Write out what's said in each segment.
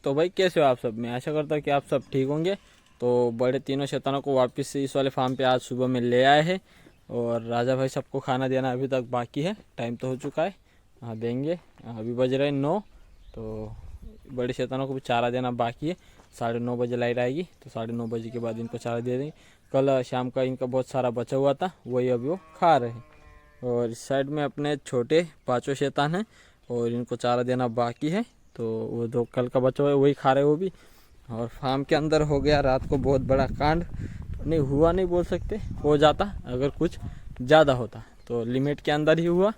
तो भाई कैसे हो आप सब। मैं आशा करता हूँ कि आप सब ठीक होंगे। तो बड़े तीनों शैतानों को वापस से इस वाले फार्म पे आज सुबह में ले आए हैं। और राजा भाई सबको खाना देना अभी तक बाकी है, टाइम तो हो चुका है। हाँ देंगे, अभी बज रहे हैं 9। तो बड़े शैतानों को भी चारा देना बाकी है। 9:30 बजे लाइट आएगी तो 9:30 बजे के बाद इनको चारा दे देंगे। कल शाम का इनका बहुत सारा बचा हुआ था, वही अभी वो खा रहे हैं। और इस साइड में अपने छोटे पांचों शैतान हैं और इनको चारा देना बाकी है। तो वो दो कल का बचा हुआ है वही खा रहे हैं वो भी। और फार्म के अंदर हो गया रात को बहुत बड़ा कांड। नहीं हुआ नहीं बोल सकते, हो जाता अगर कुछ ज़्यादा होता तो लिमिट के अंदर ही हुआ।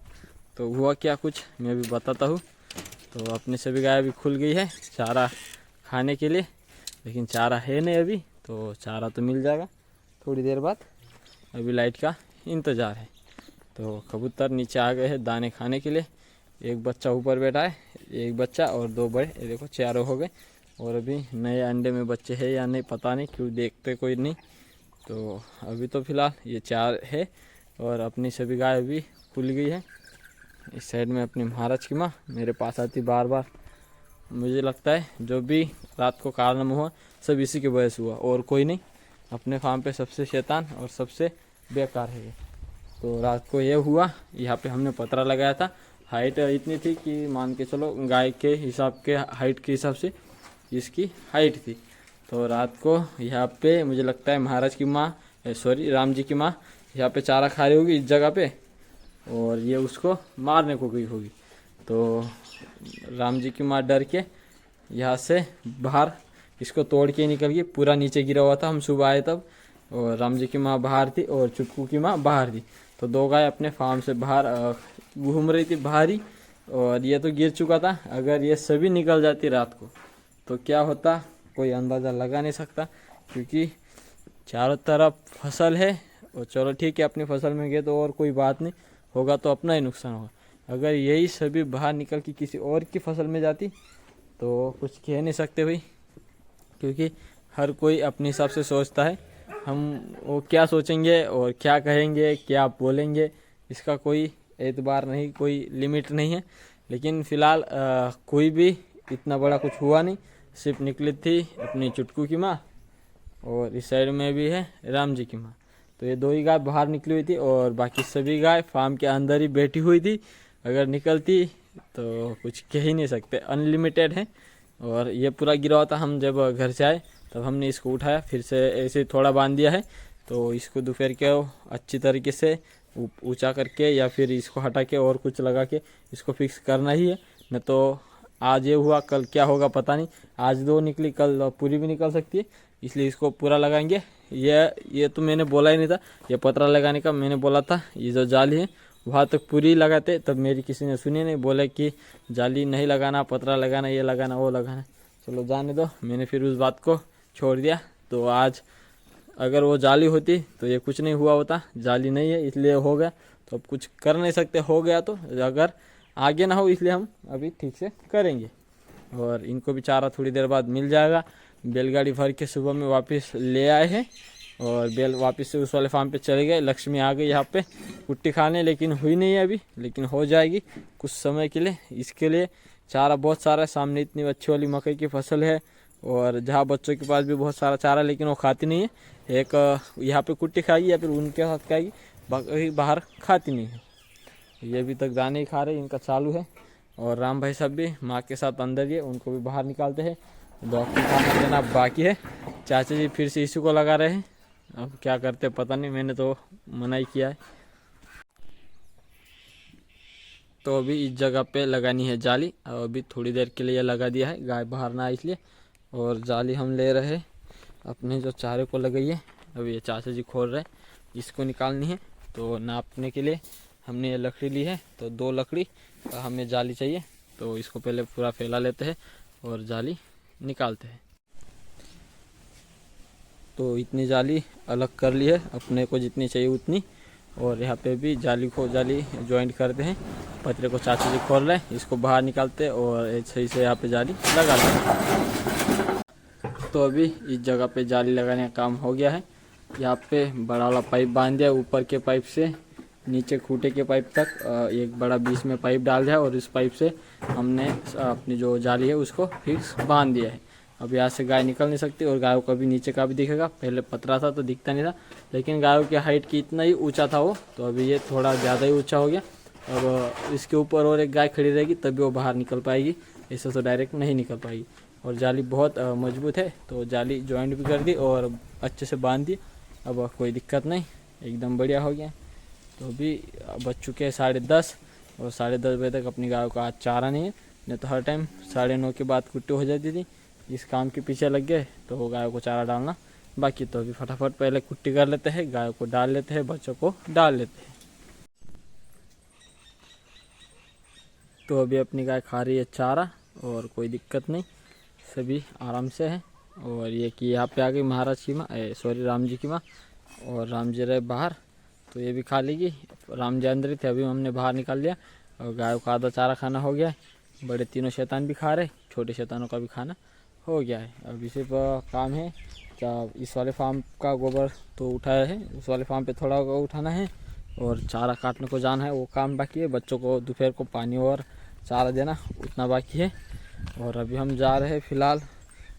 तो हुआ क्या कुछ मैं भी बताता हूँ। तो अपनी सभी गाय भी खुल गई है चारा खाने के लिए, लेकिन चारा है नहीं अभी। तो चारा तो मिल जाएगा थोड़ी देर बाद, अभी लाइट का इंतज़ार है। तो कबूतर नीचे आ गए हैं दाने खाने के लिए। एक बच्चा ऊपर बैठा है, एक बच्चा और दो बड़े, ये देखो चारों हो गए। और अभी नए अंडे में बच्चे हैं या नहीं पता नहीं, क्यों देखते कोई नहीं। तो अभी तो फ़िलहाल ये 4 है और अपनी सभी गाय भी खुल गई है। इस साइड में अपनी महाराज की माँ मेरे पास आती बार बार। मुझे लगता है जो भी रात को कारण हुआ सब इसी की वजह से हुआ और कोई नहीं। अपने फार्म पे सबसे शैतान और सबसे बेकार है ये। तो रात को ये हुआ, यहाँ पे हमने पतरा लगाया था। हाइट इतनी थी कि मान के चलो गाय के हिसाब के हाइट के हिसाब से इसकी हाइट थी। तो रात को यहाँ पे मुझे लगता है महाराज की माँ, सॉरी राम जी की माँ यहाँ पे चारा खा रही होगी इस जगह पे, और ये उसको मारने को गई होगी। तो राम जी की माँ डर के यहाँ से बाहर इसको तोड़ के निकल गई। पूरा नीचे गिरा हुआ था, हम सुबह आए तब। और राम जी की माँ बाहर थी और चुटकू की माँ बाहर थी। तो दो गाय अपने फार्म से बाहर घूम रही थी बाहर ही। और ये तो गिर चुका था, अगर ये सभी निकल जाती रात को तो क्या होता कोई अंदाज़ा लगा नहीं सकता। क्योंकि चारों तरफ फसल है। और चलो ठीक है अपनी फसल में गए तो और कोई बात नहीं, होगा तो अपना ही नुकसान होगा। अगर यही सभी बाहर निकल के किसी और की फसल में जाती तो कुछ कह नहीं सकते भाई, क्योंकि हर कोई अपने हिसाब से सोचता है। हम वो क्या सोचेंगे और क्या कहेंगे क्या बोलेंगे इसका कोई एतबार नहीं, कोई लिमिट नहीं है। लेकिन फ़िलहाल कोई भी इतना बड़ा कुछ हुआ नहीं। सिर्फ निकली थी अपनी चुटकू की माँ और इस साइड में भी है राम जी की माँ। तो ये दो ही गाय बाहर निकली हुई थी और बाकी सभी गाय फार्म के अंदर ही बैठी हुई थी। अगर निकलती तो कुछ कह ही नहीं सकते, अनलिमिटेड है। और ये पूरा गिरा हुआ था, हम जब घर से आए तब हमने इसको उठाया, फिर से ऐसे थोड़ा बांध दिया है। तो इसको दोपहर के अच्छी तरीके से ऊंचा करके या फिर इसको हटा के और कुछ लगा के इसको फिक्स करना ही है। न तो आज ये हुआ कल क्या होगा पता नहीं। आज दो निकली कल पूरी भी निकल सकती है, इसलिए इसको पूरा लगाएंगे। ये तो मैंने बोला ही नहीं था, ये पतरा लगाने का मैंने बोला था। ये जो जाली है वहाँ तक पूरी लगाते, तब मेरी किसी ने सुनी नहीं, बोले कि जाली नहीं लगाना, पतरा लगाना, ये लगाना वो लगाना। चलो जाने दो, मैंने फिर उस बात को छोड़ दिया। तो आज अगर वो जाली होती तो ये कुछ नहीं हुआ होता, जाली नहीं है इसलिए हो गया। तो अब कुछ कर नहीं सकते, हो गया तो अगर आगे ना हो इसलिए हम अभी ठीक से करेंगे। और इनको भी चारा थोड़ी देर बाद मिल जाएगा। बैलगाड़ी भर के सुबह में वापस ले आए हैं और बैल वापस से उस वाले फार्म पे चले गए। लक्ष्मी आ गई यहाँ पे कुट्टी खाने, लेकिन हुई नहीं है अभी, लेकिन हो जाएगी कुछ समय के लिए। इसके लिए चारा बहुत सारा है, सामने इतनी अच्छी वाली मकई की फसल है और जहाँ बच्चों के पास भी बहुत सारा चारा, लेकिन वो खाती नहीं है। एक यहाँ पे कुट्टी खाएगी या फिर उनके साथ खाएगी, बाकी बाहर खाती नहीं है। ये अभी तक दाने ही खा रहे, इनका चालू है। और राम भाई साहब भी माँ के साथ अंदर ही है, उनको भी बाहर निकालते हैं। डॉक्टर खाना देना बाकी है। चाचा जी फिर से इसी को लगा रहे हैं, अब क्या करते पता नहीं, मैंने तो मना ही किया है। तो अभी इस जगह पे लगानी है जाली, और अभी थोड़ी देर के लिए लगा दिया है, गाय बाहर ना आए इसलिए। और जाली हम ले रहे हैं अपने जो चारे को लगाई है। अभी ये चाचा जी खोल रहे हैं, इसको निकालनी है। तो नापने के लिए हमने ये लकड़ी ली है, तो 2 लकड़ी हमें जाली चाहिए। तो इसको पहले पूरा फैला लेते हैं और जाली निकालते हैं। तो इतनी जाली अलग कर ली है, अपने को जितनी चाहिए उतनी। और यहाँ पे भी जाली ज्वाइंट करते हैं। पतरे को चाचा जी खोल रहे हैं, इसको बाहर निकालते हैं और सही से यहाँ पे जाली लगा लेते हैं। तो अभी इस जगह पे जाली लगाने का काम हो गया है। यहाँ पे बड़ा वाला पाइप बांध दिया, ऊपर के पाइप से नीचे खूटे के पाइप तक एक बड़ा बीच में पाइप डाल दिया और इस पाइप से हमने अपनी जो जाली है उसको फिक्स बांध दिया है। अब यहाँ से गाय निकल नहीं सकती और गायों को भी नीचे का भी दिखेगा। पहले पतला था तो दिखता नहीं था, लेकिन गायों की हाइट की इतना ही ऊंचा था वो, तो अभी ये थोड़ा ज़्यादा ही ऊंचा हो गया। अब इसके ऊपर और एक गाय खड़ी रहेगी तभी वो बाहर निकल पाएगी, ऐसे तो डायरेक्ट नहीं निकल पाएगी। और जाली बहुत मजबूत है, तो जाली जॉइंट भी कर दी और अच्छे से बांध दी। अब कोई दिक्कत नहीं, एकदम बढ़िया हो गया। तो अभी बज चुके हैं 10:30 और 10:30 बजे तक अपनी गायों का आज चारा नहीं है। नहीं तो हर टाइम 9:30 के बाद कुट्टी हो जाती थी। इस काम के पीछे लग गए तो गायों को चारा डालना बाकी। तो अभी फटाफट पहले कुट्टी कर लेते हैं, गायों को डाल लेते हैं, बच्चों को डाल लेते हैं। तो अभी अपनी गाय खा रही है चारा और कोई दिक्कत नहीं, सभी आराम से है। और ये कि यहाँ पे आ गई महाराज की माँ, सॉरी राम जी की माँ, और राम जी रहे बाहर तो ये भी खा लेगी। राम जी अंदर ही थे, अभी हमने बाहर निकाल लिया और गायों का आधा चारा खाना हो गया है। बड़े तीनों शैतान भी खा रहे, छोटे शैतानों का भी खाना हो गया है। अभी सिर्फ काम है क्या, इस वाले फार्म का गोबर तो उठाया है, उस वाले फार्म पे थोड़ा उठाना है और चारा काटने को जाना है, वो काम बाकी है। बच्चों को दोपहर को पानी और चारा देना उतना बाकी है। और अभी हम जा रहे हैं फ़िलहाल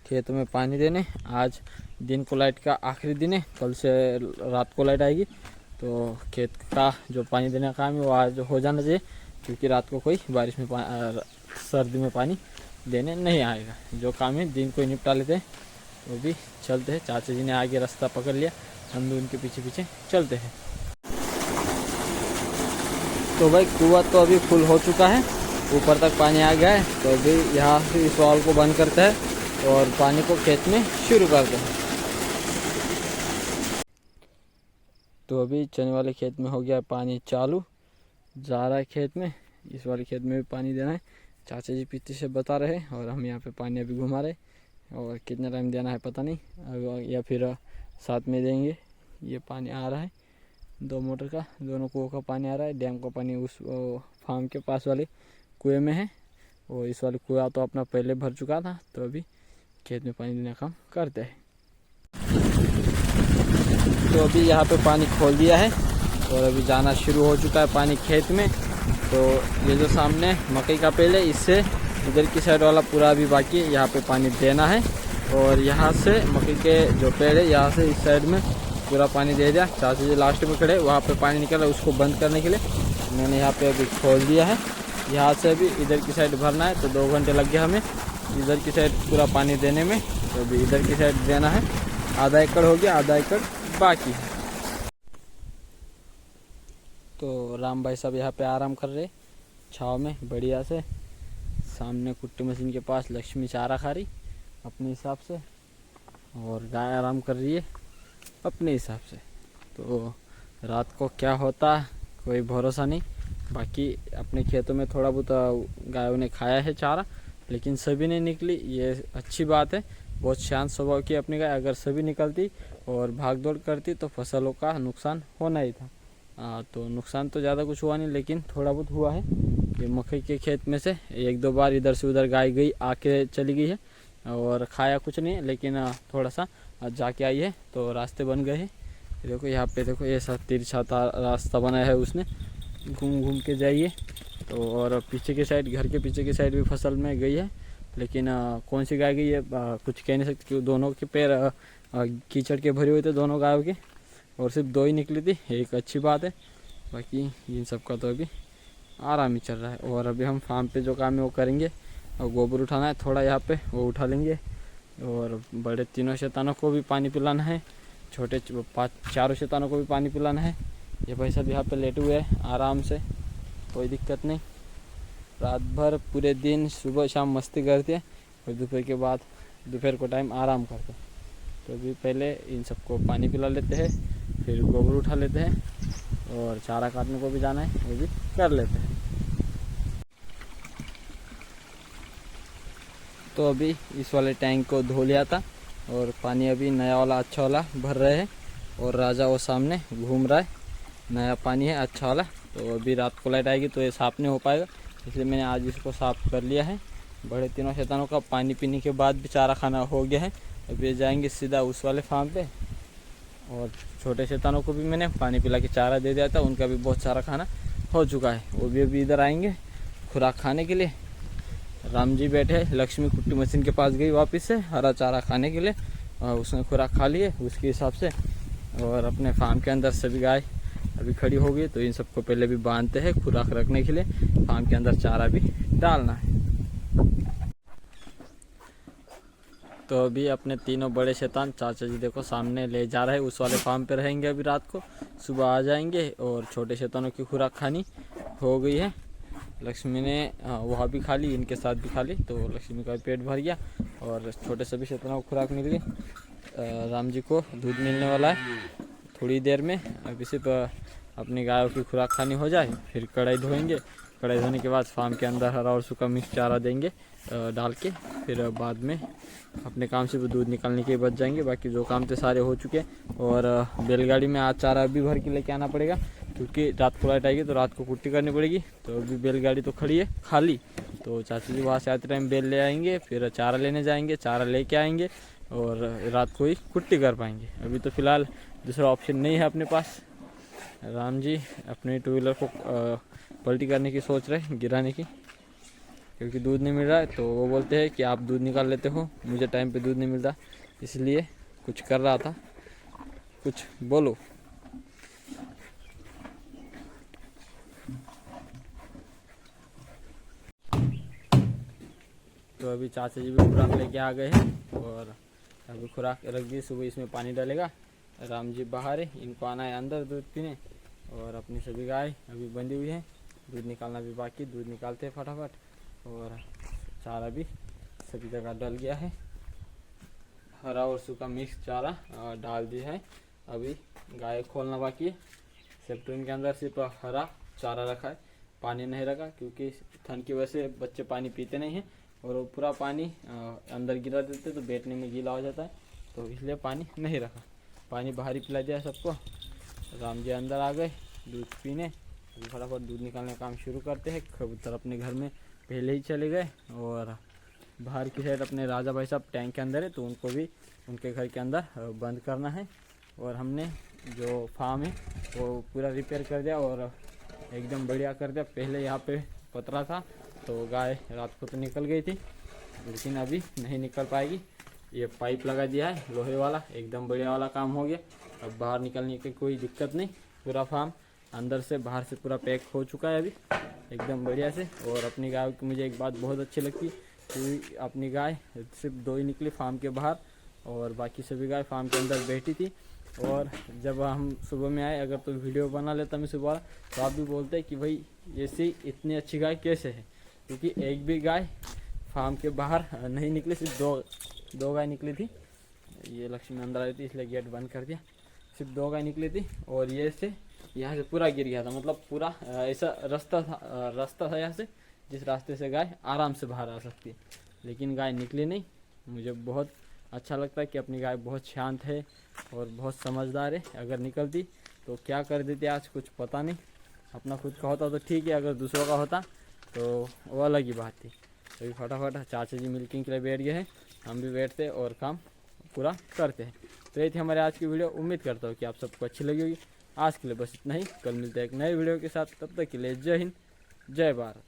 खेत में पानी देने। आज दिन को लाइट का आखिरी दिन है, कल से रात को लाइट आएगी, तो खेत का जो पानी देने का काम है वो आज हो जाना चाहिए, क्योंकि रात को कोई बारिश में सर्दी में पानी देने नहीं आएगा। जो काम है दिन को ही निपटा लेते हैं। तो भी चलते हैं, चाचा जी ने आगे रास्ता पकड़ लिया, हम भी उनके पीछे पीछे चलते हैं। तो भाई कुआं तो अभी फुल हो चुका है, ऊपर तक पानी आ गया है। तो अभी यहाँ से इस वाल को बंद करते हैं और पानी को खेत में शुरू करते हैं। तो अभी चने वाले खेत में हो गया पानी चालू, जा रहा है खेत में। इस वाले खेत में भी पानी देना है, चाचा जी पीछे से बता रहे हैं और हम यहाँ पे पानी अभी घुमा रहे। और कितना टाइम देना है पता नहीं, या फिर साथ में देंगे। ये पानी आ रहा है 2 मोटर का, दोनों कुओं का पानी आ रहा है। डैम का पानी उस फार्म के पास वाले कुएं में है, और इस वाले कुआं तो अपना पहले भर चुका था। तो अभी खेत में पानी देने का काम करते हैं। तो अभी यहाँ पे पानी खोल दिया है और अभी जाना शुरू हो चुका है पानी खेत में। तो ये जो सामने मकई का पेड़ है, इससे इधर की साइड वाला पूरा अभी बाकी है, यहाँ पे पानी देना है। और यहाँ से मकई के जो पेड़ है, यहाँ से इस साइड में पूरा पानी दे दिया। चाचा जी लास्ट में खड़े, वहाँ पे पानी निकला, उसको बंद करने के लिए मैंने यहाँ पे अभी खोल दिया है। यहाँ से अभी इधर की साइड भरना है, तो 2 घंटे लग गया हमें इधर की साइड पूरा पानी देने में। तो अभी इधर की साइड देना है, आधा एकड़ हो गया, आधा एकड़ बाकी है। तो राम भाई साहब यहाँ पे आराम कर रहे छाँव में बढ़िया से। सामने कुट्टी मशीन के पास लक्ष्मी चारा खा रही अपने हिसाब से, और गाय आराम कर रही है अपने हिसाब से। तो रात को क्या होता कोई भरोसा नहीं। बाकी अपने खेतों में थोड़ा बहुत गायों ने खाया है चारा, लेकिन सभी नहीं निकली, ये अच्छी बात है। बहुत शांत स्वभाव की अपनी गाय, अगर सभी निकलती और भाग दौड़ करती तो फसलों का नुकसान होना ही था। तो नुकसान तो ज़्यादा कुछ हुआ नहीं, लेकिन थोड़ा बहुत हुआ है। ये मकई के खेत में से 1-2 बार इधर से उधर गाय गई, आके चली गई है, और खाया कुछ नहीं, लेकिन थोड़ा सा जाके आई है तो रास्ते बन गए हैं। देखो यहाँ पे देखो, ये सब तिरछा रास्ता बनाया है उसने, घूम घूम के जाइए। तो और पीछे की साइड, घर के पीछे की साइड भी फसल में गई है, लेकिन कौन सी गाय गई है कुछ कह नहीं सकते, क्योंकि दोनों के पैर कीचड़ के भरे हुए थे दोनों गायों के, और सिर्फ 2 ही निकली थी, एक अच्छी बात है। बाकी इन सब का तो अभी आराम ही चल रहा है। और अभी हम फार्म पे जो काम है वो करेंगे, और गोबर उठाना है थोड़ा यहाँ पे, वो उठा लेंगे। और बड़े तीनों शैतानों को भी पानी पिलाना है, छोटे 4 शैतानों को भी पानी पिलाना है। ये भाई सब यहाँ पे लेटे हुए हैं आराम से, कोई दिक्कत नहीं। रात भर पूरे दिन सुबह शाम मस्ती करते हैं, और दोपहर के बाद दोपहर को टाइम आराम करते हैं। तो अभी पहले इन सबको पानी पिला लेते हैं, फिर गोबर उठा लेते हैं, और चारा काटने को भी जाना है वो भी कर लेते हैं। तो अभी इस वाले टैंक को धो लिया था, और पानी अभी नया वाला अच्छा वाला भर रहे हैं, और राजा वो सामने घूम रहा है, नया पानी है अच्छा वाला। तो अभी रात को लाइट आएगी तो ये साफ़ नहीं हो पाएगा, इसलिए मैंने आज इसको साफ़ कर लिया है। बड़े तीनों शैतानों का पानी पीने के बाद भी चारा खाना हो गया है। अभी ये जाएंगे सीधा उस वाले फार्म पे, और छोटे शैतानों को भी मैंने पानी पिला के चारा दे दिया था, उनका भी बहुत सारा खाना हो चुका है। वो भी अभी इधर आएंगे खुराक खाने के लिए, राम जी बैठे, लक्ष्मी कुट्टी मशीन के पास गई वापस से हरा चारा खाने के लिए, उसने खुराक खा लिए उसके हिसाब से। और अपने फार्म के अंदर सभी गाय अभी खड़ी हो गई, तो इन सबको पहले भी बांधते हैं खुराक रखने के लिए, फार्म के अंदर चारा भी डालना है। तो अभी अपने तीनों बड़े शैतान चाचा जी देखो सामने ले जा रहे हैं, उस वाले फार्म पे रहेंगे अभी रात को, सुबह आ जाएंगे। और छोटे शैतानों की खुराक खानी हो गई है, लक्ष्मी ने वहाँ भी खा ली, इनके साथ भी खा ली, तो लक्ष्मी का पेट भर गया और छोटे सभी शैतानों को खुराक मिल गई। राम जी को दूध मिलने वाला है थोड़ी देर में, अभी सिर्फ अपनी गायों की खुराक खानी हो जाए फिर कढ़ाई धोएंगे। कढ़ाई धोने के बाद फार्म के अंदर हरा और सूखा मिक्स चारा देंगे डाल के, फिर बाद में अपने काम से वो दूध निकालने के बच जाएंगे। बाकी जो काम थे सारे हो चुके हैं। और बैलगाड़ी में आज चारा अभी भर के लेके आना पड़ेगा, क्योंकि रात को लाइट आएगी तो रात को कुट्टी करनी पड़ेगी। तो अभी बैलगाड़ी तो खड़ी है खाली, तो चाचा जी वहाँ से आते टाइम बैल ले आएंगे, फिर चारा लेने जाएंगे, चारा लेके आएंगे और रात को ही कुट्टी कर पाएंगे। अभी तो फ़िलहाल दूसरा ऑप्शन नहीं है अपने पास। राम जी अपने टू व्हीलर को पलटी करने की सोच रहे, गिराने की, क्योंकि दूध नहीं मिल रहा है। तो वो बोलते हैं कि आप दूध निकाल लेते हो, मुझे टाइम पे दूध नहीं मिलता, इसलिए कुछ कर रहा था। कुछ बोलो। तो अभी चाचा जी भी खुराक लेके आ गए हैं और अभी खुराक रख दी, सुबह इसमें पानी डालेगा। राम जी बाहर है, इनको आना है अंदर दूध पीने। और अपनी सभी गाय अभी बंधी हुई है, दूध निकालना भी बाकी, दूध निकालते हैं फटाफट। और चारा भी सभी जगह डल गया है, हरा और सूखा मिक्स चारा डाल दिया है। अभी गाय खोलना बाकी है। सेप्टेम्बर के अंदर सिर्फ हरा चारा रखा है, पानी नहीं रखा, क्योंकि ठंड की वजह से बच्चे पानी पीते नहीं हैं और वो पूरा पानी अंदर गिरा देते तो बैठने में गीला हो जाता है, तो इसलिए पानी नहीं रखा। पानी बाहर ही पिला दिया सबको। राम जी अंदर आ गए दूध पीने, अभी फटाफट दूध निकालने का काम शुरू करते हैं। कबूतर अपने घर में पहले ही चले गए और बाहर की साइड अपने राजा भाई साहब टैंक के अंदर है, तो उनको भी उनके घर के अंदर बंद करना है। और हमने जो फार्म है वो पूरा रिपेयर कर दिया और एकदम बढ़िया कर दिया। पहले यहाँ पे पतरा था तो गाय रात को तो निकल गई थी, लेकिन अभी नहीं निकल पाएगी। ये पाइप लगा दिया है लोहे वाला, एकदम बढ़िया वाला काम हो गया। अब बाहर निकलने की कोई दिक्कत नहीं, पूरा फार्म अंदर से बाहर से पूरा पैक हो चुका है अभी एकदम बढ़िया से। और अपनी गाय की मुझे एक बात बहुत अच्छी लगती कि अपनी गाय सिर्फ 2 ही निकली फार्म के बाहर और बाकी सभी गाय फार्म के अंदर बैठी थी। और जब हम सुबह में आए, अगर तो वीडियो बना लेता मैं सुबह, तो आप भी बोलते कि भाई ऐसी इतनी अच्छी गाय कैसे है, क्योंकि एक भी गाय फार्म के बाहर नहीं निकली, सिर्फ दो गाय निकली थी। ये लक्ष्मी अंदर आई थी इसलिए गेट बंद कर दिया, सिर्फ 2 गाय निकली थी। और ये से यहाँ से पूरा गिर गया था, मतलब पूरा ऐसा रास्ता था यहाँ से, जिस रास्ते से गाय आराम से बाहर आ सकती है, लेकिन गाय निकली नहीं। मुझे बहुत अच्छा लगता है कि अपनी गाय बहुत शांत है और बहुत समझदार है। अगर निकलती तो क्या कर देती आज कुछ पता नहीं। अपना खुद का होता तो ठीक है, अगर दूसरों का होता तो वो अलग ही बात थी। तो अभी फटाफट चाचा जी मिल्किंग के लिए बैठ गए हैं, हम भी बैठते और काम पूरा करते हैं। तो ये थी हमारे आज की वीडियो, उम्मीद करता हूँ कि आप सबको अच्छी लगी होगी। आज के लिए बस इतना ही, कल मिलते हैं एक नए वीडियो के साथ, तब तक के लिए जय हिंद जय भारत।